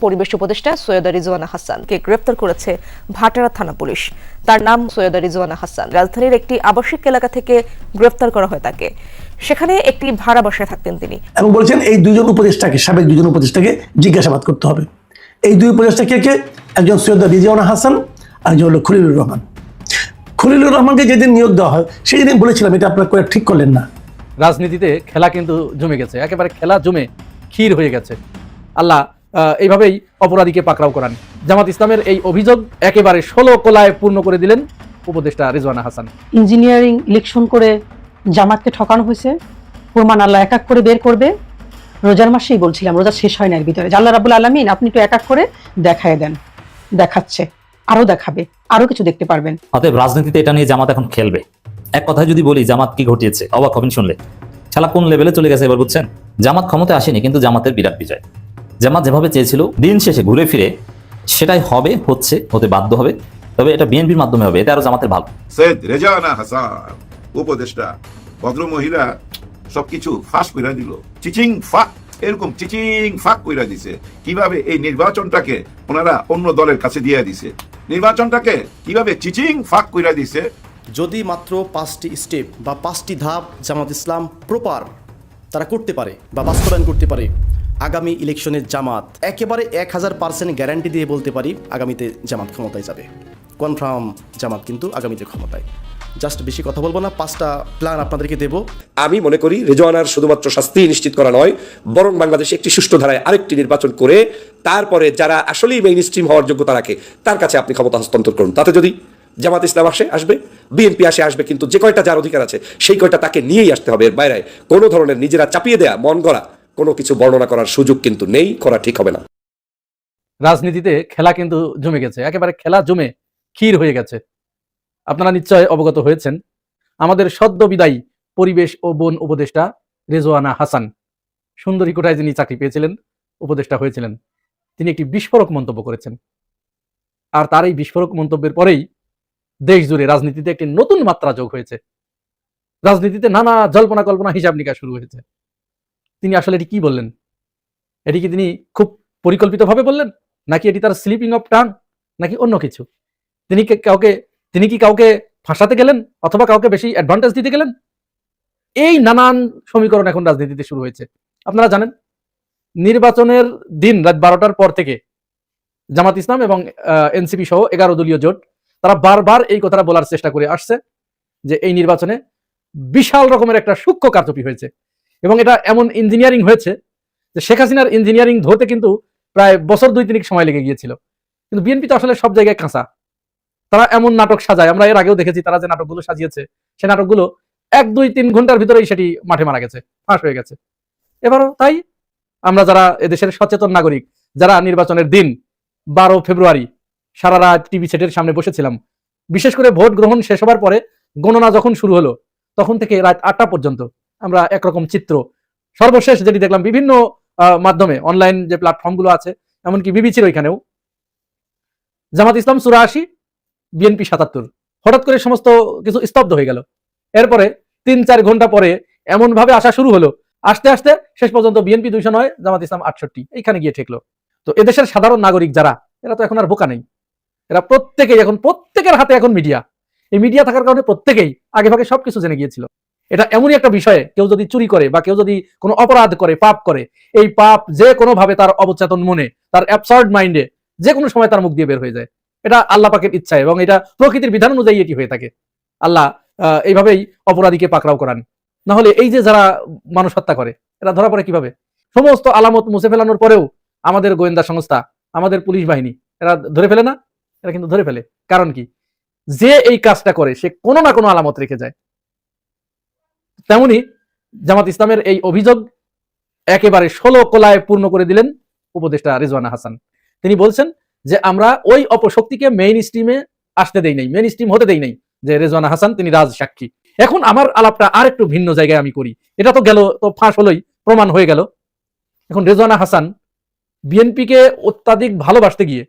পরিবেশ উপদেষ্টা সৈয়দা রিজওয়ানা হাসানকে গ্রেফতার করেছে ভাটারা থানা পুলিশ। তার নাম সৈয়দা রিজওয়ানা হাসান। রাজধানীর একটি আবাসিক এলাকা থেকে গ্রেফতার করা হয় তাকে। সেখানে একটি ভাড়া বাসায় থাকতেন তিনি। এবং বলছেন এই দুজন উপদেষ্টাকে, সাবেক দুজন উপদেষ্টাকে জিজ্ঞাসাবাদ করতে হবে। এই দুই উপদেষ্টা কে কে? একজন সৈয়দা রিজওয়ানা হাসান, আরেকজন হলো খলিলুর রহমান। খলিলুর রহমানকে যেদিন নিয়োগ দেওয়া হয় সেদিন বলেছিলাম এটা আপনারা করে ঠিক করলেন না। রাজনীতিতে খেলা কিন্তু জমে গেছে, একেবারে খেলা জমে ক্ষীর হয়ে গেছে। আল্লাহ এইভাবেই অপরাধীকে পাকড়াও করান। জামাত ইসলামের এই অভিযোগ একেবারে 16 কোলায় পূর্ণ করে দিলেন উপদেষ্টা রিজওয়ানা হাসান। ইঞ্জিনিয়ারিং ইলেকশন করে জামাতকে ঠকানো হয়েছে, প্রমাণ আল্লাহ এক এক করে বের করবে। রোজার মাসেই বলছিলাম, রোজা শেষ হয় না এর ভিতরে, আল্লাহ রাব্বুল আলামিন আপনি একটু এক এক করে দেখায় দেন, দেখাচ্ছে, আরো দেখাবে, আরো কিছু দেখতে পারবেন। অতএব রাজনীতিতে এটা নিয়ে জামাত এখন খেলবে। এক কথায় যদি বলি জামাত কি ঘটিয়েছে, অবাক হবেন শুনলে। খেলা কোন লেভেলে চলে গেছে এবার বুঝছেন। জামাত ক্ষমতায় আসেনি, কিন্তু জামাতের বিরাট বিজয়। জামাত যেভাবে চেয়েছিল দিন শেষে ঘুরে ফিরে সেটাই হবে, হচ্ছে, হতে বাধ্য হবে। তবে এটা বিএনপির মাধ্যমে হবে, এটা আরো জামাতের ভালো। সৈয়দ রিজওয়ানা হাসান উপদেষ্টা ভদ্র মহিলা সবকিছু ফাঁস কইরা দিল, চিচিং ফাঁক, এরকম চিচিং ফাঁক কইরা দিছে। কিভাবে এই নির্বাচনটাকে ওনারা অন্য দলের কাছে দিয়ে দিছে, নির্বাচনটাকে কিভাবে চিচিং ফাঁক কইরা দিছে। যদি মাত্র 5টি স্টেপ বা 5টি ধাপ জামাত ইসলাম প্রপার তারা করতে পারে বা বাস্তবায়ন করতে পারে, আগামী ইলেকশনের জামাত একেবারে 1000% গ্যারান্টি দিয়ে বলতে পারি আগামীতে জামাত ক্ষমতায় যাবে। কনফার্ম জামাত কিন্তু আগামীতে ক্ষমতায়। জাস্ট বেশি কথা বলবো না, 5টা প্ল্যান আপনাদেরকে দেব। আমি মনে করি রিজওয়ানার শুধুমাত্র শাস্তি নিশ্চিত করা নয়, বরং বাংলাদেশে একটি সুষ্ঠু ধারায় আরেকটি নির্বাচন করে তারপরে যারা আসলেই মেইন স্ট্রিম হওয়ার যোগ্যতা রাখে তার কাছে আপনি ক্ষমতা হস্তান্তর করুন। তাতে যদি জামাত ইসলাম আসবে, বিএনপি আসবে, কিন্তু যে কয়টা যার অধিকার আছে সেই কয়টা তাকে নিয়েই আসতে হবে। এর বাইরে কোনো ধরনের নিজেরা চাপিয়ে দেয়া, মন গড়া কোনো কিছু বর্ণনা করার সুযোগ কিন্তু নেই, করা ঠিক হবে না। রাজনীতিতে খেলা কিন্তু জমে গেছে, একেবারে খেলা জমে ক্ষীর হয়ে গেছে। আপনারা নিশ্চয় অবগত হয়েছেন, আমাদের সদ্য বিদায়ী পরিবেশ ও বন উপদেষ্টা রিজওয়ানা হাসান সুন্দরী কোটায় যিনি চাকরি পেয়েছিলেন, উপদেষ্টা হয়েছিলেন, তিনি একটি বিস্ফোরক মন্তব্য করেছেন। আর তার এই বিস্ফোরক মন্তব্যের পরেই দেশ জুড়ে রাজনীতিতে একটি নতুন মাত্রা যোগ হয়েছে। রাজনীতিতে নানা জল্পনা কল্পনা, হিসাব নিকাশ শুরু হয়েছে। তিনি আসলে এটি কি বললেন? এটি কি তিনি খুব পরিকল্পিতভাবে বললেন, নাকি এটি তার স্লিপিং অফ টাং, নাকি অন্য কিছু? তিনি কি কাউকে ফাঁসাতে গেলেন, অথবা কাউকে বেশি অ্যাডভান্টেজ দিতে গেলেন? এই নানান সমীকরণ এখন রাজনীতিতে শুরু হয়েছে। আপনারা জানেন, নির্বাচনের দিন রাত 12টার পর থেকে জামাত ইসলাম এবং এনসিপি সহ 11 দলীয় জোট তারা বারবার এই কথাটা বলার চেষ্টা করে আসছে যে এই নির্বাচনে বিশাল রকমের একটা সূক্ষ্ম কারচুপি হয়েছে, এবং এটা এমন ইঞ্জিনিয়ারিং হয়েছে যে শেখ হাসিনার ইঞ্জিনিয়ারিং ধরতে কিন্তু প্রায় বছর 2-3 সময় লেগে গিয়েছিল। কিন্তু বিএনপি তো আসলে সব জায়গায় কাঁচা, তারা এমন নাটক সাজায়। আমরা এর আগেও দেখেছি তারা যে নাটকগুলো সাজিয়েছে, সে নাটকগুলো 1-2-3 ঘন্টার ভিতরেই সেটি মাঠে মারা গেছে, ফাঁস হয়ে গেছে। এবারও তাই। আমরা যারা এদেশের সচেতন নাগরিক, যারা নির্বাচনের দিন 12 ফেব্রুয়ারি সারা রাত টিভি সেটের সামনে বসেছিলাম, বিশেষ করে ভোট গ্রহণ শেষ হবার পরে গণনা যখন শুরু হলো তখন থেকে রাত 8টা পর্যন্ত আমরা একরকম চিত্র, সর্বশেষ যেটি দেখলাম বিভিন্ন মাধ্যমে, অনলাইন যে প্ল্যাটফর্মগুলো আছে, এমনকি বিবিসির ওইখানেও, জামাত ইসলাম 84, বিএনপি 77। হঠাৎ করে সমস্ত কিছু স্তব্ধ হয়ে গেল। এরপরে 3-4 ঘন্টা পরে এমন ভাবে আসা শুরু হলো, আস্তে আস্তে শেষ পর্যন্ত বিএনপি 209, জামাত ইসলাম 68, এইখানে গিয়ে ঠেকলো। তো এদেশের সাধারণ নাগরিক যারা, এরা তো এখন আর বোকা নেই। এরা প্রত্যেকেই এখন, প্রত্যেকের হাতে এখন মিডিয়া। এই মিডিয়া থাকার কারণে প্রত্যেকেই আগে ভাগে সবকিছু জেনে গিয়েছিল। এটা এমনই একটা বিষয়ে, কেউ যদি চুরি করে বা কেউ যদি কোনো অপরাধ করে, পাপ করে, এই পাপ যে কোনো ভাবে তার অবচেতন মনে, তার অ্যাবসার্ড মাইন্ডে যে কোনো সময় তার মুখ দিয়ে বের হয়ে যায়। এটা আল্লাহ পাকের ইচ্ছা, এবং এটা প্রকৃতির বিধান অনুযায়ী এটি হয়ে থাকে। আল্লাহ এইভাবেই অপরাধীকে পাকড়াও করান। না হলে এই যে যারা মানুষ হত্যা করে, এরা ধরা পড়ে কিভাবে? সমস্ত আলামত মুছে ফেলানোর পরেও আমাদের গোয়েন্দা সংস্থা, আমাদের পুলিশ বাহিনী, এরা ধরে ফেলে না? এরা কিন্তু ধরে ফেলে। কারণ কি? যে এই কাজটা করে সে কোনো না কোনো আলামত রেখে যায়। তেমনি জামাত ইসলামের এই অভিযোগ একেবারে 16 কোলায় পূর্ণ করে দিলেন উপদেষ্টা রিজওয়ানা হাসান। তিনি বলছেন যে আমরা ওই অপশক্তিকে মেইন স্ট্রিমে আসতে দেই নাই, মেইন স্ট্রিম হতে দেই নাই, যে রিজওয়ানা হাসান তিনি রাজ সাক্ষী। এখন আমার আলাপটা আর একটু ভিন্ন জায়গায় আমি করি। এটা তো গেল, তো ফাঁস হলোই, প্রমাণ হয়ে গেল। এখন রিজওয়ানা হাসান বিএনপিকে অত্যাধিক ভালোবাসতে গিয়ে,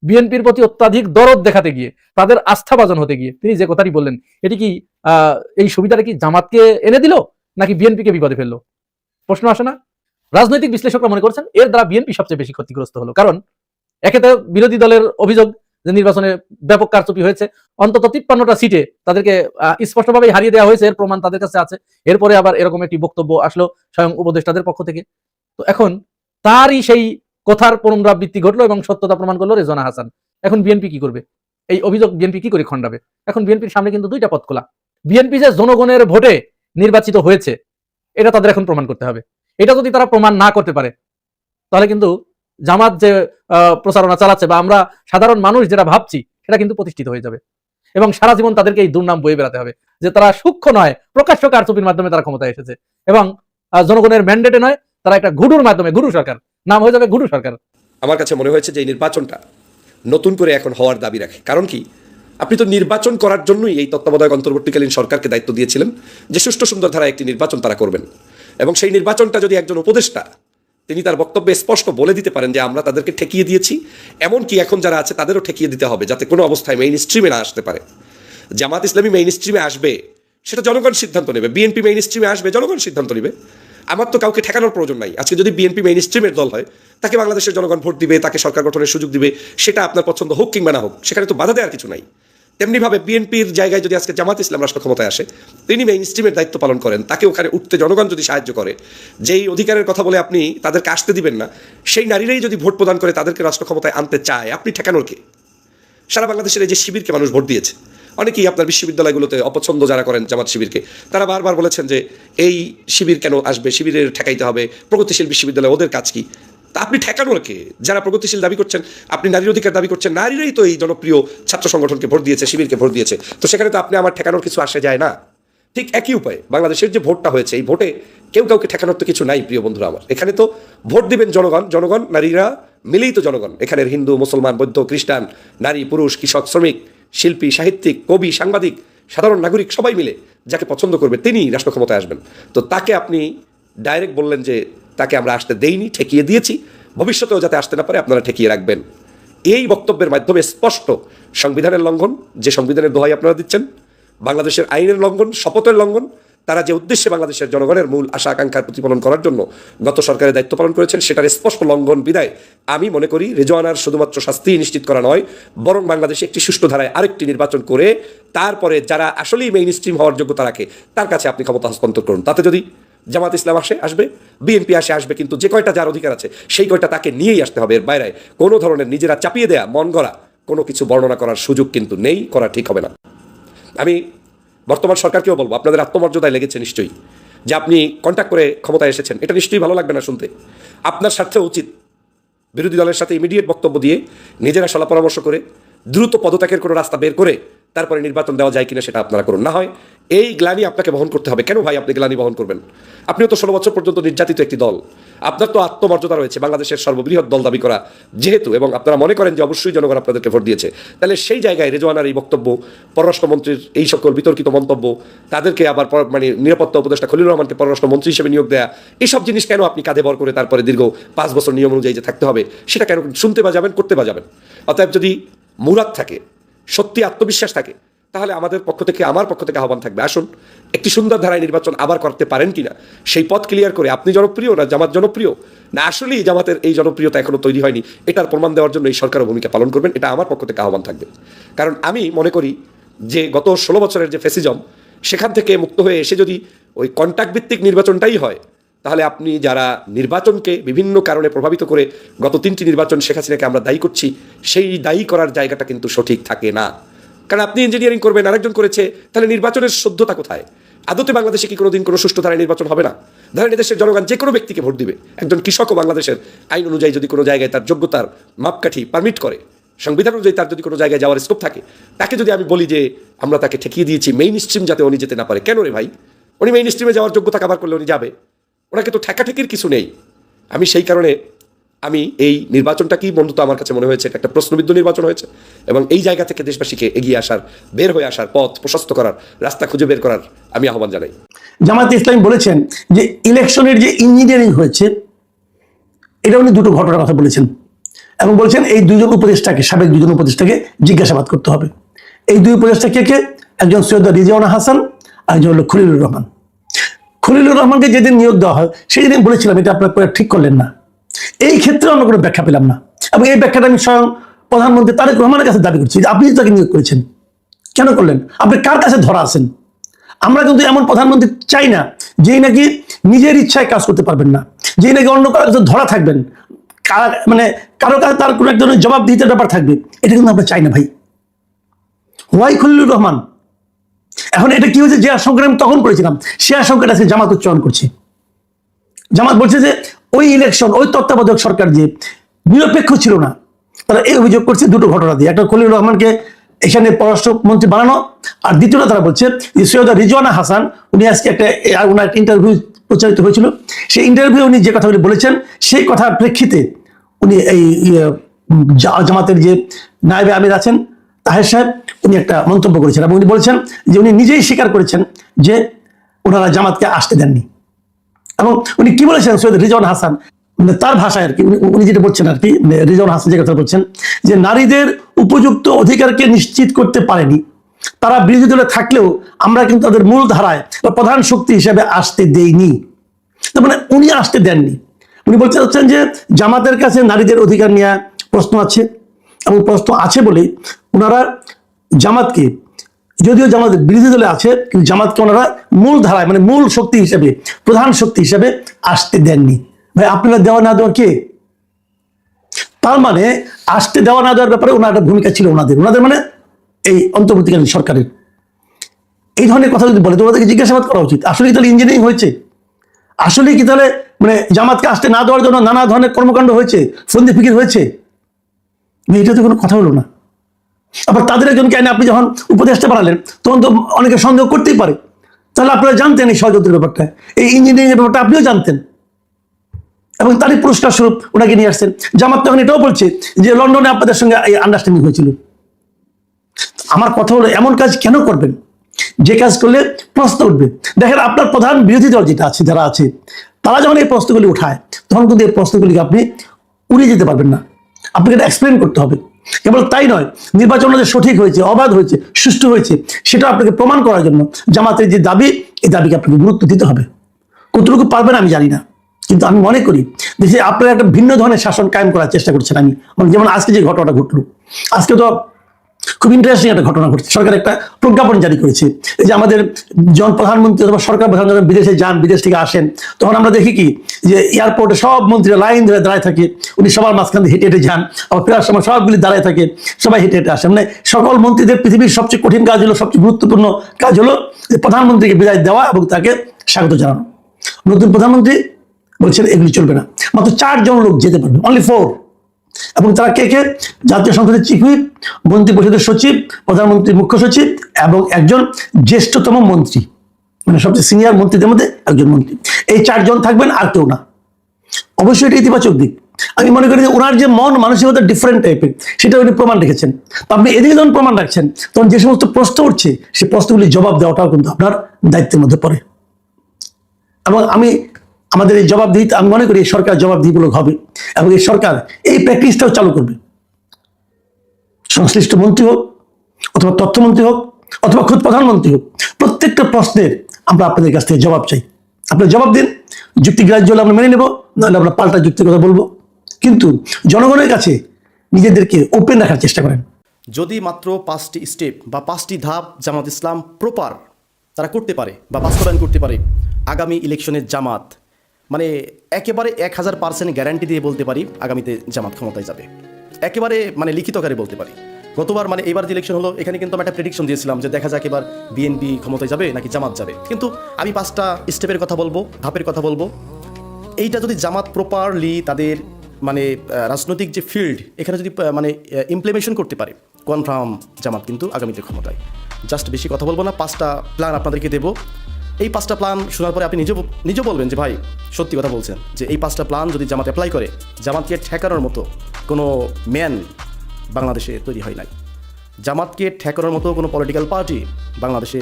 বিএনপির প্রতি অত্যাধিক দরদ দেখাতে গিয়ে, তাদের আস্থাভাজন হতে গিয়ে তিনি যে কথাটি বললেন, এটি কি এই সুবিধাটা কি জামাতকে এনে দিল, নাকি বিএনপিকে বিপদে ফেললো? প্রশ্ন আসে না? রাজনৈতিক বিশ্লেষকরা মনে করছেন এর দ্বারা বিএনপি সবচেয়ে বেশি ক্ষতিগ্রস্ত হলো, কারণ একে তো বিরোধী দলের অভিযোগ যে নির্বাচনে ব্যাপক কারচুপি হয়েছে, অন্তত 53টা সিটে তাদেরকে স্পষ্টভাবে হারিয়ে দেওয়া হয়েছে, এর প্রমাণ তাদের কাছে আছে। এরপরে আবার এরকম একটি বক্তব্য আসলো স্বয়ং উপদেষ্টাদের পক্ষ থেকে। তো এখন তারই সেই কথার পুনরাবৃত্তি ঘটলো এবং সত্যতা প্রমাণ করলো রেজওয়ানা হাসান। এখন বিএনপি কি করবে? এই অভিযোগ বিএনপি কি করে খণ্ডাবে? এখন বিএনপির সামনে কিন্তু দুইটা পথ খোলা। বিএনপি যে জনগণের ভোটে নির্বাচিত হয়েছে এটা তাদের এখন প্রমাণ করতে হবে। এটা যদি তারা প্রমাণ না করতে পারে তাহলে কিন্তু জামাত যে প্রচারণা চালাচ্ছে বা আমরা সাধারণ মানুষ যেটা ভাবছি সেটা কিন্তু প্রতিষ্ঠিত হয়ে যাবে এবং সারা জীবন তাদেরকে এই দুর্নাম বয়ে বেড়াতে হবে যে তারা সূক্ষ্ম নয়, প্রকাশ্য কারচুপির মাধ্যমে তারা ক্ষমতায় এসেছে এবং জনগণের ম্যান্ডেটে নয়, তারা একটা ঘুডুর মাধ্যমে, ঘুডু সরকার, নাম হয়ে যাবে ঘুডু সরকার। আমার কাছে মনে হয়েছে যে এই নির্বাচনটা নতুন করে এখন হওয়ার দাবি রাখে। কারণ কি, আপনি তো নির্বাচন করার জন্যই এই তত্ত্বাবধায়ক অন্তর্বর্তীকালীন সরকারকে দায়িত্ব দিয়েছিলেন যে সুষ্ঠু সুন্দর ধারায় একটি নির্বাচন তারা করবেন, এবং সেই নির্বাচনটা যদি একজন উপদেষ্টা তিনি তার বক্তব্যে স্পষ্ট বলে দিতে পারেন যে আমরা তাদেরকে ঠেকিয়ে দিয়েছি, এমনকি এখন যারা আছে তাদেরও ঠেকিয়ে দিতে হবে যাতে কোনো অবস্থায় মেইন স্ট্রিমে না আসতে পারে। জামাত ইসলামী মেইন স্ট্রিমে আসবে সেটা জনগণ সিদ্ধান্ত নেবে, বিএনপি মেইন স্ট্রিমে আসবে জনগণ সিদ্ধান্ত নেবে। আমার তো কাউকে ঠেকানোর প্রয়োজন নাই। আজকে যদি বিএনপি মেইন স্ট্রিমের দল হয় তাকে বাংলাদেশের জনগণ ভোট দিবে, তাকে সরকার গঠনের সুযোগ দিবে, সেটা আপনার পছন্দ হোক কিংবা না হোক, সেখানে তো বাধা দেওয়ার কিছু নাই। তেমনিভাবে বিএনপির জায়গায় যদি আজকে জামাত ইসলাম রাষ্ট্র ক্ষমতায় আসে, তিনি মেইন স্ট্রিমের দায়িত্ব পালন করেন, তাকে ওখানে উঠতে জনগণ যদি সাহায্য করে, যেই অধিকারের কথা বলে আপনি তাদেরকে আসতে দিবেন না, সেই নারীরাই যদি ভোট প্রদান করে তাদেরকে রাষ্ট্র ক্ষমতায় আনতে চায়, আপনি ঠেকানোর কে? সারা বাংলাদেশের এই যে শিবিরকে মানুষ ভোট দিয়েছে, অনেকেই আপনার বিশ্ববিদ্যালয়গুলোতে অপছন্দ যারা করেন জামাত শিবিরকে, তারা বারবার বলেছেন যে এই শিবির কেন আসবে, শিবিরের ঠেকাইতে হবে, প্রগতিশীল বিশ্ববিদ্যালয় ওদের কাজ কি? তা আপনি ঠেকানোর কে? যারা প্রগতিশীল দাবি করছেন, আপনি নারীর অধিকার দাবি করছেন, নারীরাই তো এই জনপ্রিয় ছাত্র সংগঠনকে ভোট দিয়েছে, শিবিরকে ভোট দিয়েছে, তো সেখানে তো আপনি আমার ঠেকানোর কিছু আসে যায় না। ঠিক একই উপায়ে বাংলাদেশের যে ভোটটা হয়েছে, এই ভোটে কেউ কাউকে ঠেকানোর তো কিছু নাই প্রিয় বন্ধুরা আমার। এখানে তো ভোট দিবেন জনগণ, জনগণ নারীরা মিলেই তো জনগণ। এখানের হিন্দু, মুসলমান, বৌদ্ধ, খ্রিস্টান, নারী, পুরুষ, কৃষক, শ্রমিক, শিল্পী, সাহিত্যিক, কবি, সাংবাদিক, সাধারণ নাগরিক সবাই মিলে যাকে পছন্দ করবে তিনি রাষ্ট্র ক্ষমতায় আসবেন। তো তাকে আপনি ডাইরেক্ট বললেন যে তাকে আমরা আসতে দেইনি, ঠেকিয়ে দিয়েছি, ভবিষ্যতেও যাতে আসতে না পারে আপনারা ঠেকিয়ে রাখবেন। এই বক্তব্যের মাধ্যমে স্পষ্ট সংবিধানের লঙ্ঘন, যে সংবিধানের দোহাই আপনারা দিচ্ছেন, বাংলাদেশের আইনের লঙ্ঘন, শপথের লঙ্ঘন। তারা যে উদ্দেশ্যে বাংলাদেশের জনগণের মূল আশা আকাঙ্ক্ষার প্রতিফলন করার জন্য গত সরকারের দায়িত্ব পালন করেছেন, সেটার স্পষ্ট লঙ্ঘন বিদায় আমি মনে করি রেজওয়ানার শুধুমাত্র শাস্তি নিশ্চিত করা নয়, বরং বাংলাদেশে একটি সুষ্ঠু ধারায় আরেকটি নির্বাচন করে তারপরে যারা আসলেই মেইন স্ট্রিম হওয়ার যোগ্যতা রাখে তার কাছে আপনি ক্ষমতা হস্তান্তর করুন। তাতে যদি জামাত ইসলাম আসবে, বিএনপি আসবে, কিন্তু যে কয়টা যার অধিকার আছে সেই কয়টা তাকে নিয়েই আসতে হবে। এর বাইরে কোনো ধরনের নিজেরা চাপিয়ে দেয়া, মন গড়া কোনো কিছু বর্ণনা করার সুযোগ কিন্তু নেই, করা ঠিক হবে না। আমি বর্তমান সরকারকেও বলবো, আপনাদের আত্মমর্যাদায় লেগেছে নিশ্চয়ই যে আপনি কন্ট্যাক্ট করে ক্ষমতায় এসেছেন, এটা নিশ্চয়ই ভালো লাগবে না শুনতে। আপনার স্বার্থে উচিত বিরোধী দলের সাথে ইমিডিয়েট বক্তব্য দিয়ে নিজেরা সলা পরামর্শ করে দ্রুত পদত্যাগের কোনো রাস্তা বের করে তারপরে নির্বাচন দেওয়া যায় কিনা সেটা আপনারা করুন। না হয় এই গ্লানি আপনাকে বহন করতে হবে। কেন ভাই আপনি গ্লানি বহন করবেন? আপনিও তো 16 বছর পর্যন্ত নির্যাতিত একটি দল, আপনার তো আত্মমর্যাদা রয়েছে, বাংলাদেশের সর্ববৃহৎ দল দাবি করা যেহেতু, এবং আপনারা মনে করেন যে অবশ্যই জনগণ আপনাদেরকে ভোট দিয়েছে, তাহলে সেই জায়গায় রেজওয়ানার এই বক্তব্য, পররাষ্ট্রমন্ত্রীর এই সকল বিতর্কিত মন্তব্য, তাদেরকে আবার মানে নিরাপত্তা উপদেষ্টা খলিলুর রহমানকে পররাষ্ট্রমন্ত্রী হিসেবে নিয়োগ দেয়া, এইসব জিনিস কেন আপনি কাঁধে ভর করে তারপরে দীর্ঘ 5 বছর নিয়ম অনুযায়ী যে থাকতে হবে সেটা কেন শুনতে বাজাবেন, করতে বাজাবেন? অতএব যদি মুরাদ থাকে, সত্যি আত্মবিশ্বাস থাকে, তাহলে আমাদের পক্ষ থেকে, আমার পক্ষ থেকে আহ্বান থাকবে, আসুন একটি সুন্দর ধারায় নির্বাচন আবার করতে পারেন কিনা সেই পথ ক্লিয়ার করে। আপনি জনপ্রিয় না জামাত জনপ্রিয়, না আসলেই জামাতের এই জনপ্রিয়তা এখনো তৈরি হয়নি, এটার প্রমাণ দেওয়ার জন্য এই সরকারও ভূমিকা পালন করবেন, এটা আমার পক্ষ থেকে আহ্বান থাকবে। কারণ আমি মনে করি যে গত 16 বছরের যে ফেসিজম, সেখান থেকে মুক্ত হয়ে এসে যদি ওই কন্ট্যাক্ট ভিত্তিক নির্বাচনটাই হয়, তাহলে আপনি যারা নির্বাচনকে বিভিন্ন কারণে প্রভাবিত করে গত 3টি নির্বাচন শেখ হাসিনাকে আমরা দায়ী করছি, সেই দায়ী করার জায়গাটা কিন্তু সঠিক থাকে না। কারণ আপনি ইঞ্জিনিয়ারিং করবেন, আরেকজন করেছে, তাহলে নির্বাচনের শুদ্ধতা কোথায়? আদতে বাংলাদেশে কি কোনোদিন কোনো সুষ্ঠু ধারায় নির্বাচন হবে না? ধরেন এদেশের জনগণ যে কোনো ব্যক্তিকে ভোট দিবে, একজন কৃষকও বাংলাদেশের আইন অনুযায়ী যদি কোনো জায়গায় তার যোগ্যতার মাপকাঠি পারমিট করে, সংবিধান অনুযায়ী তার যদি কোনো জায়গায় যাওয়ার স্কোপ থাকে, তাকে যদি আমি বলি যে আমরা তাকে ঠেকিয়ে দিয়েছি মেইন স্ট্রিম যাতে উনি যেতে না পারে, কেন রে ভাই? উনি মেইন স্ট্রিমে যাওয়ার যোগ্যতা কাভার করলে উনি যাবে, ওনাকে তো ঠেকাঠেকির কিছু নেই। আমি সেই কারণে আমি এই নির্বাচনটা কি বন্ধুত্ব আমার কাছে মনে হয়েছে একটা প্রশ্নবিদ্ধ নির্বাচন হয়েছে, এবং এই জায়গা থেকে দেশবাসীকে এগিয়ে আসার, বের হয়ে আসার পথ প্রশস্ত করার, রাস্তা খুঁজে বের করার আমি আহ্বান জানাই। জামায়াতে ইসলামী বলেছেন যে ইলেকশনের যে ইঞ্জিনিয়ারিং হয়েছে, এটা উনি দুটো ঘটনার কথা বলেছেন, এবং বলেছেন এই দুজন উপদেষ্টাকে, সাবেক দুজন উপদেষ্টাকে জিজ্ঞাসাবাদ করতে হবে। এই দুই উপদেষ্টা কে কে? একজন সৈয়দ রিজওয়ানা হাসান, আরেকজন হলো খলিলুর রহমান। খলিলুর রহমানকে যেদিন নিয়োগ দেওয়া হয় সেই দিন বলেছিলাম এটা আপনারা করে ঠিক করলেন না। এই ক্ষেত্রে আমরা কোনো ব্যাখ্যা পেলাম না, এবং এই ব্যাখ্যাটা আমি স্বয়ং প্রধানমন্ত্রী তারেক রহমানের কাছে দাবি করছি যে আপনি তাকে নিয়োগ করেছেন, কেন করলেন? আপনি কার কাছে ধরা আছেন? আমরা কিন্তু এমন প্রধানমন্ত্রী চাই না যেই নাকি নিজের ইচ্ছায় কাজ করতে পারবেন না, যেই নাকি অন্য কারো কাছে ধরা থাকবেন, মানে কারো কাছে তার কোনো এক ধরনের জবাবদিহিতার ব্যাপার থাকবে। এটা কিন্তু আমরা চাই না ভাই। হোয়াই খলিলুর রহমান? এখন এটা কি হয়েছে, যে আশঙ্কা আমি তখন করেছিলাম সে আশঙ্কাটা আজকে জামাত উচ্চারণ করছে। জামাত বলছে যে ওই ইলেকশন, ওই তত্ত্বাবধায়ক সরকার যে নিরপেক্ষ ছিল না, তারা এই অভিযোগ করছে দুটো ঘটনা দিয়ে। একটা খলিলুর রহমানকে এখানে পররাষ্ট্রমন্ত্রী বানানো, আর দ্বিতীয়টা তারা বলছে যে সৈয়দা রিজওয়ানা হাসান, উনি আজকে ওনার ইন্টারভিউ প্রচারিত হয়েছিল, সেই ইন্টারভিউ উনি যে কথাগুলি বলেছেন সেই কথার প্রেক্ষিতে উনি এই জামাতের যে নায়েবে আমির আছেন তাহের সাহেব, উনি একটা মন্তব্য করেছেন এবং উনি বলেছেন যে উনি নিজেই স্বীকার করেছেন যে ওনারা জামাতকে আসতে দেননি। এবং উনি কি বলেছেন, সৈয়দ রিজওয়ানা হাসান, মানে তার ভাষায় আর কি উনি যেটা বলছেন আর কি, রিজওয়ানা হাসান যে কথা বলছেন যে নারীদের উপযুক্ত অধিকারকে নিশ্চিত করতে পারেনি, তারা বিরোধী দলে থাকলেও আমরা কিন্তু তাদের মূল ধারায় বা প্রধান শক্তি হিসেবে আসতে দেইনি। তার মানে উনি আসতে দেননি। উনি বলতে চাচ্ছেন যে জামাতের কাছে নারীদের অধিকার নিয়ে প্রশ্ন আছে, এবং প্রশ্ন আছে বলেই ওনারা জামাতকে, যদিও জামাত বিরোধী দলে আছে কিন্তু জামাতকে ওনারা মূল ধারায় মানে মূল শক্তি হিসেবে, প্রধান শক্তি হিসেবে আসতে দেননি। ভাই আপনারা দেওয়া না দেওয়া কে? তার মানে আসতে দেওয়া না দেওয়ার ব্যাপারে ওনার একটা ভূমিকা ছিল ওনাদের মানে এই অন্তর্বর্তীকালীন সরকারের। এই ধরনের কথা যদি বলে তো ওনাদেরকে জিজ্ঞাসাবাদ করা উচিত। আসলে কি তাহলে ইঞ্জিনিয়ারিং হয়েছে? আসলে কি তাহলে মানে জামাতকে আসতে না দেওয়ার জন্য নানা ধরনের কর্মকাণ্ড হয়েছে, ফন্দি ফিকির হয়েছে? এটা তো কোনো কথা হলো না। আবার তাদের একজনকে এনে আপনি যখন উপদেষ্টা বানালেন তখন তো অনেকে সন্দেহ করতেই পারে, তাহলে আপনারা জানতেন এই ষড়যন্ত্রের ব্যাপারটা, এই ইঞ্জিনিয়ারিং এর ব্যাপারটা আপনিও জানতেন, এবং তারই পুরস্কার স্বরূপ ওনাকে নিয়ে আসছেন। জামাত তখন এটাও বলছে যে লন্ডনে আপনাদের সঙ্গে এই আন্ডারস্ট্যান্ডিং হয়েছিল। আমার কথা হলো এমন কাজ কেন করবেন যে কাজ করলে প্রশ্ন উঠবে? দেখেন আপনার প্রধান বিরোধী দল যেটা আছে, যারা আছে তারা যখন এই প্রশ্নগুলি উঠায় তখন কিন্তু এই প্রশ্নগুলিকে আপনি উড়িয়ে যেতে পারবেন না, আপনাকে এটা এক্সপ্লেন করতে হবে। কেবল তাই নয়, নির্বাচন যে সঠিক হয়েছে, অবাধ হয়েছে, সুষ্ঠু হয়েছে সেটা আপনাকে প্রমাণ করার জন্য জামাতের যে দাবি, এই দাবিকে আপনাকে গুরুত্ব দিতে হবে। কতটুকু পারবেন আমি জানি না, কিন্তু আমি মনে করি যে আপনারা একটা ভিন্ন ধরনের শাসন কায়েম করার চেষ্টা করছেন। আমি যেমন আজকে যে ঘটনাটা ঘটলো, আজকে তো খুব ইন্টারেস্টিং একটা ঘটনা ঘটছে। সরকার একটা প্রজ্ঞাপন জারি করেছে, এই যে আমাদের জন প্রধানমন্ত্রী অথবা সরকার প্রধান যখন বিদেশে যান, বিদেশ থেকে আসেন, তখন আমরা দেখি কি যে এয়ারপোর্টে সব মন্ত্রীরা লাইন ধরে দাঁড়ায় থাকে, উনি সবার মাঝখান দিয়ে হেঁটে হেঁটে যান, আবার ফেরার সময় সবগুলি দাঁড়ায় থাকে, সবাই হেঁটে হেঁটে আসেন। মানে সকল মন্ত্রীদের পৃথিবীর সবচেয়ে কঠিন কাজ হলো, সবচেয়ে গুরুত্বপূর্ণ কাজ হলো যে প্রধানমন্ত্রীকে বিদায় দেওয়া এবং তাকে স্বাগত জানানো। নতুন প্রধানমন্ত্রী বলছেন এগুলি চলবে না, মাত্র 4 জন লোক যেতে পারবে, অনলি 4। এবং তারা কে কে? জাতীয় সংসদের চিফ হুইপ, মন্ত্রী পরিষদের সচিব, প্রধানমন্ত্রীর মুখ্য সচিব এবং একজন জ্যেষ্ঠতম মন্ত্রী, মানে সবচেয়ে সিনিয়র মন্ত্রীদের মধ্যে একজন মন্ত্রী। এই 4 জন থাকবেন, আর কেউ না। অবশ্যই এটা ইতিবাচক দিক। আমি মনে করি যে ওনার যে মন মানসিকতা ডিফারেন্ট টাইপের, সেটা উনি প্রমাণ রেখেছেন। তো আপনি এদিকে যখন প্রমাণ রাখছেন তখন যে সমস্ত প্রশ্ন উঠছে সেই প্রশ্নগুলির জবাব দেওয়াটাও কিন্তু আপনার দায়িত্বের মধ্যে পড়ে। এবং আমাদের এই জবাবদিহিতে আমি মনে করি এই সরকার জবাবদিহিমূলক হবে, এবং এই সরকার এই প্র্যাকটিসটাও চালু করবে। সংশ্লিষ্ট মন্ত্রী হোক অথবা তথ্যমন্ত্রী হোক অথবা খোদ প্রধানমন্ত্রী হোক, প্রত্যেকটা প্রশ্নের আমরা আপনাদের কাছ থেকে জবাব চাই। আপনারা জবাব দিন, যুক্তিগ্রাহ্য হলে আমরা মেনে নেব, নাহলে আমরা পাল্টা যুক্তির কথা বলবো, কিন্তু জনগণের কাছে নিজেদেরকে ওপেন রাখার চেষ্টা করেন। যদি মাত্র 5টি স্টেপ বা 5টি ধাপ জামাত ইসলাম প্রপার তারা করতে পারে বা বাস্তবায়ন করতে পারে, আগামী ইলেকশনের জামাত মানে একেবারে 1000% গ্যারান্টি দিয়ে বলতে পারি আগামীতে জামাত ক্ষমতায় যাবে। একেবারে মানে লিখিত আকারে বলতে পারি। গতবার মানে এবার যে ইলেকশন হলো, এখানে কিন্তু আমি একটা প্রেডিকশন দিয়েছিলাম যে দেখা যাক এবার বিএনপি ক্ষমতায় যাবে নাকি জামাত যাবে। কিন্তু আমি 5টা স্টেপের কথা বলবো, ধাপের কথা বলবো। এইটা যদি জামাত প্রপারলি তাদের মানে রাজনৈতিক যে ফিল্ড এখানে যদি মানে ইমপ্লিমেন্টেশন করতে পারে, কনফার্ম জামাত কিন্তু আগামীতে ক্ষমতায়। জাস্ট বেশি কথা বলবো না, 5টা প্ল্যান আপনাদেরকে দেবো। এই 5টা প্ল্যান শোনার পরে আপনি নিজেও বলবেন যে ভাই সত্যি কথা বলছেন, যে এই 5টা প্ল্যান যদি জামাত অ্যাপ্লাই করে, জামাতকে ঠেকানোর মতো কোনো ম্যান বাংলাদেশে তৈরি হয় নাই। জামাতকে ঠেকানোর মতো কোনো পলিটিক্যাল পার্টি বাংলাদেশে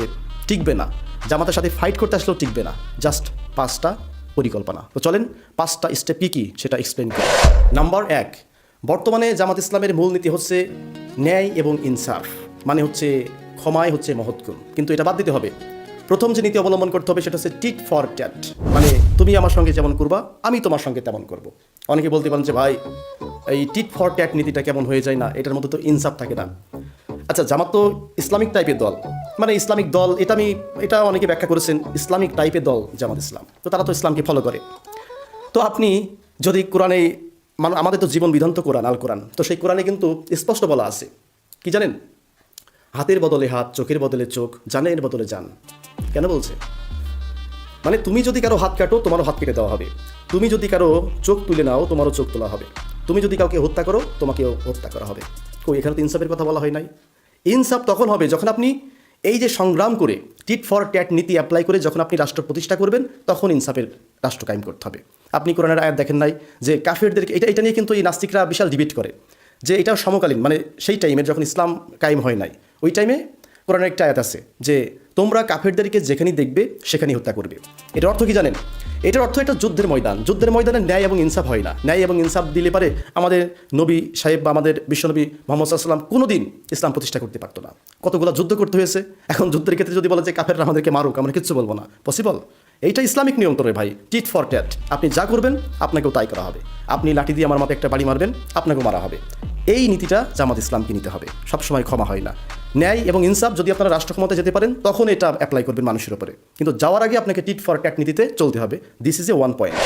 টিকবে না, জামাতের সাথে ফাইট করতে আসলেও টিকবে না। জাস্ট 5টা পরিকল্পনা। তো চলেন 5টা স্টেপ কী সেটা এক্সপ্লেন করি। নাম্বার 1, বর্তমানে জামাত ইসলামের মূলনীতি হচ্ছে ন্যায় এবং ইনসাফ, মানে হচ্ছে ক্ষমায় হচ্ছে মহৎ গুণ। কিন্তু এটা বাদ দিতে হবে, প্রথম যে নীতি অবলম্বন করতে হবে সেটা হচ্ছে টিট ফর ট্যাট, মানে তুমি আমার সঙ্গে যেমন করবা আমি তোমার সঙ্গে তেমন করব। অনেকে বলতে পারেন যে ভাই এই টিট ফর ট্যাট নীতিটা কেমন হয়ে যায় না, এটার মধ্যে তো ইনসাফ থাকে না। আচ্ছা, জামাত তো ইসলামিক টাইপের দল, মানে ইসলামিক দল, এটা অনেকে ব্যাখ্যা করেছেন ইসলামিক টাইপের দল জামাত ইসলাম, তো তারা তো ইসলামকে ফলো করে। তো আপনি যদি কোরআনে, মানে আমাদের তো জীবন বিধান তো কোরআন, আল কোরআন, তো সেই কোরআনে কিন্তু স্পষ্ট বলা আছে কি জানেন, হাতের বদলে হাত, চোখের বদলে চোখ, জানের বদলে জান। কেন বলছে? মানে তুমি যদি কারো হাত কাটো তোমারও হাত কেটে দেওয়া হবে, তুমি যদি কারো চোখ তুলে নাও তোমারও চোখ তোলা হবে, তুমি যদি কাউকে হত্যা করো তোমাকেও হত্যা করা হবে। কই, এখানে তো ইনসাফের কথা বলা হয় নাই। ইনসাফ তখন হবে যখন আপনি এই যে সংগ্রাম করে টিট ফর ট্যাট নীতি অ্যাপ্লাই করে যখন আপনি রাষ্ট্র প্রতিষ্ঠা করবেন, তখন ইনসাফের রাষ্ট্র কায়েম করতে হবে। আপনি কোরআনের আয়াত দেখেন নাই যে কাফেরদেরকে, এটা নিয়ে কিন্তু এই নাস্তিকরা বিশাল ডিবেট করে যে এটা সমকালীন, মানে সেই টাইমের যখন ইসলাম কায়েম হয় নাই, ওই টাইমে কোরআনের একটা আয়াত আছে যে তোমরা কাফেরদেরকে যেখানেই দেখবে সেখানেই হত্যা করবে। এটার অর্থ কি জানেন? এটার অর্থ একটা যুদ্ধের ময়দান, যুদ্ধের ময়দানে ন্যায় এবং ইনসাফ হয় না। ন্যায় এবং ইনসাফ দিলে পারে আমাদের নবী সাহেব বা আমাদের বিশ্বনবী মোহাম্মদ সাল্লাল্লাহু আলাইহি ওয়াসাল্লাম কোনোদিন ইসলাম প্রতিষ্ঠা করতে পারতো না। কতগুলো যুদ্ধ করতে হয়েছে। এখন যুদ্ধের ক্ষেত্রে যদি বলে যে কাফেররা আমাদেরকে মারুক, আমরা কিচ্ছু বলবো না, পসিবল? এইটা ইসলামিক নিয়ম করে ভাই, টিট ফর ট্যাট। আপনি যা করবেন আপনাকেও তাই করা হবে। আপনি লাঠি দিয়ে আমার মতো একটা বাড়ি মারবেন, আপনাকেও মারা হবে। এই নীতিটা জামাত ইসলামকে নিতে হবে, সবসময় ক্ষমা হয় না। ন্যায় এবং ইনসাফ যদি আপনারা রাষ্ট্র ক্ষমতায় যেতে পারেন তখন এটা অ্যাপ্লাই করবেন মানুষের উপরে, কিন্তু যাওয়ার আগে আপনাকে টিট ফর ট্যাট নীতিতে চলতে হবে। This is a one point.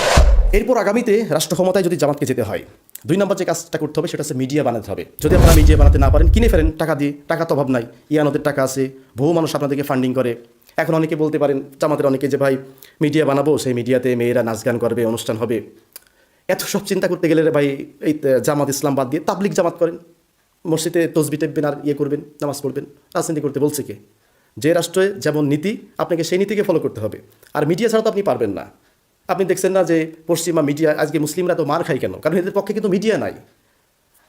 এরপর আগামীতে রাষ্ট্র ক্ষমতায় যদি জামাতকে যেতে হয়, 2 নম্বর যে কাজটা করতে হবে সেটা হচ্ছে মিডিয়া বানাতে হবে। যদি আপনারা মিডিয়া বানাতে না পারেন, কিনে ফেলেন টাকা দিয়ে, টাকা তো অভাব নাই, ইয়ানদের টাকা আছে, বহু মানুষ আপনাদেরকে ফান্ডিং করে। এখন অনেকে বলতে পারেন জামাতের অনেকে যে ভাই মিডিয়া বানাবো, সেই মিডিয়াতে মেয়েরা নাচ গান করবে, অনুষ্ঠান হবে, এত সব চিন্তা করতে গেলে ভাই এই জামাত ইসলাম বাদ দিয়ে তাবলিগ জামাত করেন, মসজিদে তসবি টেপবেন আর করবেন, নামাজ পড়বেন। রাজনীতি করতে বলছে কে? যে রাষ্ট্রে যেমন নীতি আপনাকে সেই নীতিকে ফলো করতে হবে। আর মিডিয়া ছাড়া তো আপনি পারবেন না। আপনি দেখছেন না যে পশ্চিমা মিডিয়া আজকে মুসলিমরা তো মার খায় কেন? কারণ এদের পক্ষে কিন্তু মিডিয়া নাই।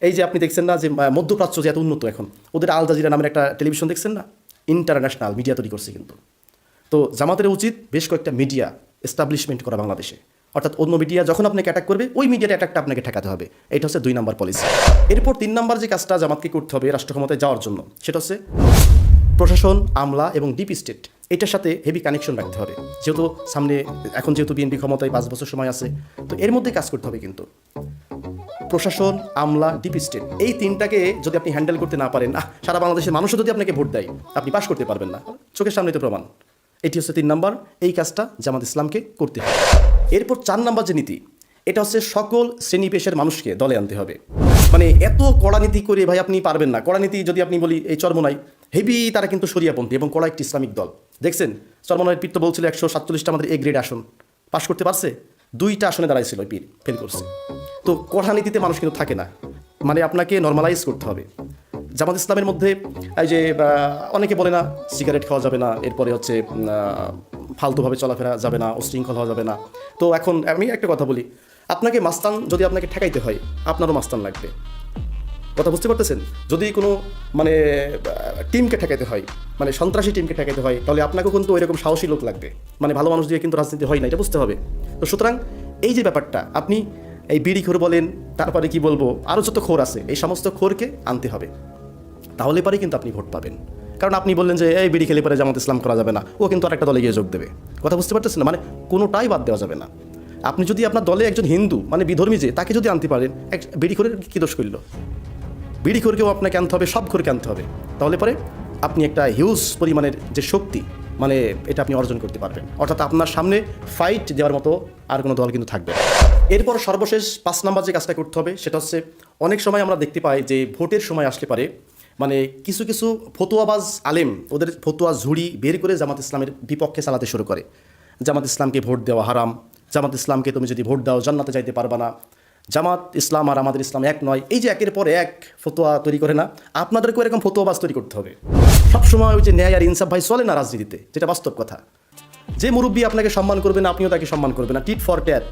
এই যে আপনি দেখছেন না যে মধ্যপ্রাচ্য যে এত উন্নত, এখন ওদের আল জাজিরা নামের একটা টেলিভিশন দেখছেন না, ইন্টারন্যাশনাল মিডিয়া তৈরি করছে কিন্তু। তো জামাতের উচিত বেশ কয়েকটা মিডিয়া এস্টাবলিশমেন্ট করা বাংলাদেশে, অর্থাৎ অন্য মিডিয়া যখন আপনাকে অ্যাটাক করবে ওই মিডিয়ার অ্যাটাকটা আপনাকে ঠেকাতে হবে। এটা হচ্ছে 2 নম্বর পলিসি। এরপর 3 নম্বর যে কাজটা জামাতকে করতে হবে রাষ্ট্র ক্ষমতায় যাওয়ার জন্য, সেটা হচ্ছে প্রশাসন, আমলা এবং ডিপ স্টেট, এটার সাথে হেভি কানেকশন রাখতে হবে। যেহেতু সামনে এখন যেহেতু বিএনপি ক্ষমতায় 5 বছর সময় আছে, তো এর মধ্যে কাজ করতে হবে। কিন্তু প্রশাসন, আমলা, ডিপ স্টেট, এই 3টাকে যদি আপনি হ্যান্ডেল করতে না পারেন, সারা বাংলাদেশের মানুষও যদি আপনাকে ভোট দেয় আপনি পাশ করতে পারবেন না, চোখের সামনে তো প্রমাণ। এটি হচ্ছে 3 নম্বর, এই কাজটা জামাত ইসলামকে করতে হবে। এরপর 4 নম্বর যে নীতি, এটা হচ্ছে সকল শ্রেণী পেশার মানুষকে দলে আনতে হবে। মানে এত কড়া নীতি করে ভাই আপনি পারবেন না। কড়া নীতি যদি আপনি বলি, এই চরমোনাই হেভি, তারা কিন্তু শরিয়াপন্থী এবং কড়া একটি ইসলামিক দল। দেখছেন চরমোনাইয়ের পীর তো বলছিল 147টা আমাদের এ গ্রেড আসন পাশ করতে পারছে, 2টা আসনে দাঁড়াইছিল পীর, ফেল করছে। তো কড়া নীতিতে মানুষ কিন্তু থাকে না, মানে আপনাকে নর্মালাইজ করতে হবে। জামাত ইসলামের মধ্যে এই যে অনেকে বলে না সিগারেট খাওয়া যাবে না, এরপরে হচ্ছে ফালতুভাবে চলাফেরা যাবে না, উশৃঙ্খল হওয়া যাবে না। তো এখন আমি একটা কথা বলি, আপনাকে মাস্তান যদি আপনাকে ঠেকাইতে হয়, আপনারও মাস্তান লাগবে। কথা বুঝতে পারতেছেন? যদি কোনো মানে টিমকে ঠেকাইতে হয়, মানে সন্ত্রাসী টিমকে ঠেকাইতে হয়, তাহলে আপনাকেও কিন্তু ওইরকম সাহসী লোক লাগবে। মানে ভালো মানুষ দিয়ে কিন্তু রাজনীতি হয় না, এটা বুঝতে হবে। তো সুতরাং এই যে ব্যাপারটা, আপনি এই বিড়ি খোর বলেন, তারপরে কি বলবো, আরও যত খোর আছে, এই সমস্ত খোরকে আনতে হবে, তাহলে পরে কিন্তু আপনি ভোট পাবেন। কারণ আপনি বললেন যে এই বিড়ি খেলে পরে জামাত ইসলাম করা যাবে না, ও কিন্তু আরেকটা দলে গিয়ে যোগ দেবে। কথা বুঝতে পারতেছেন না? মানে কোনোটাই বাদ দেওয়া যাবে না। আপনি যদি আপনার দলে একজন হিন্দু, মানে বিধর্মী, যে তাকে যদি আনতে পারেন, এক বিড়ি খোরের কী দোষ করল? বিড়ি খোরকেও আপনাকে আনতে হবে, সব খোরকে আনতে হবে, তাহলে পরে আপনি একটা হিউজ পরিমাণের যে শক্তি, মানে এটা আপনি অর্জন করতে পারবেন। অর্থাৎ আপনার সামনে ফাইট দেওয়ার মতো আর কোনো দল কিন্তু থাকবে না। এরপর সর্বশেষ 5 নম্বর যে কাজটা করতে হবে সেটা হচ্ছে, অনেক সময় আমরা দেখতে পাই যে ভোটের সময় আসলে পারে মানে কিছু কিছু ফতুয়াবাজ আলেম ওদের ফতুয়া ঝুড়ি বের করে জামাত ইসলামের বিপক্ষে চালাতে শুরু করে। জামাত ইসলামকে ভোট দেওয়া হারাম, জামাত ইসলামকে তুমি যদি ভোট দাও জান্নাতে যাইতে পারবা না, জামাত ইসলাম আর আমাদের ইসলাম এক নয়। এই যে একের পর এক ফতোয়া তৈরি করে না, আপনাদেরকেও এরকম ফতোয়াবাজ তৈরি করতে হবে। সবসময় ওই যে ন্যায় আর ইনসাফ ভাই চলে না রাজনীতিতে, যেটা বাস্তব কথা। যে মুরব্বী আপনাকে সম্মান করবে না, আপনিও তাকে সম্মান করবে না, টিট ফর ট্যাট।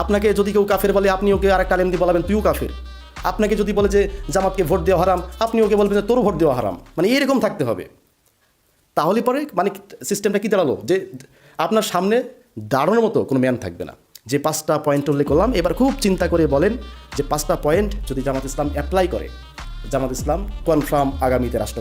আপনাকে যদি কেউ কাফের বলে, আপনি ওকে আরেকটা আলেম দিয়ে বলাবেন তুইও কাফের। আপনাকে যদি বলে যে জামাতকে ভোট দেওয়া হারাম, আপনি ওকে বলবেন যে তোরও ভোট দেওয়া হারাম। মানে এরকম থাকতে হবে। তাহলে পরে মানে সিস্টেমটা কি দাঁড়ালো, যে আপনার সামনে দাঁড়ানোর মতো কোনো ম্যান থাকবে না। যে 5টা পয়েন্ট উল্লেখ করলাম, এবার খুব চিন্তা করে বলেন যে 5টা পয়েন্ট যদি জামাত ইসলাম অ্যাপ্লাই করে, জামাত ইসলাম কনফার্ম আগামীতে রাষ্ট্র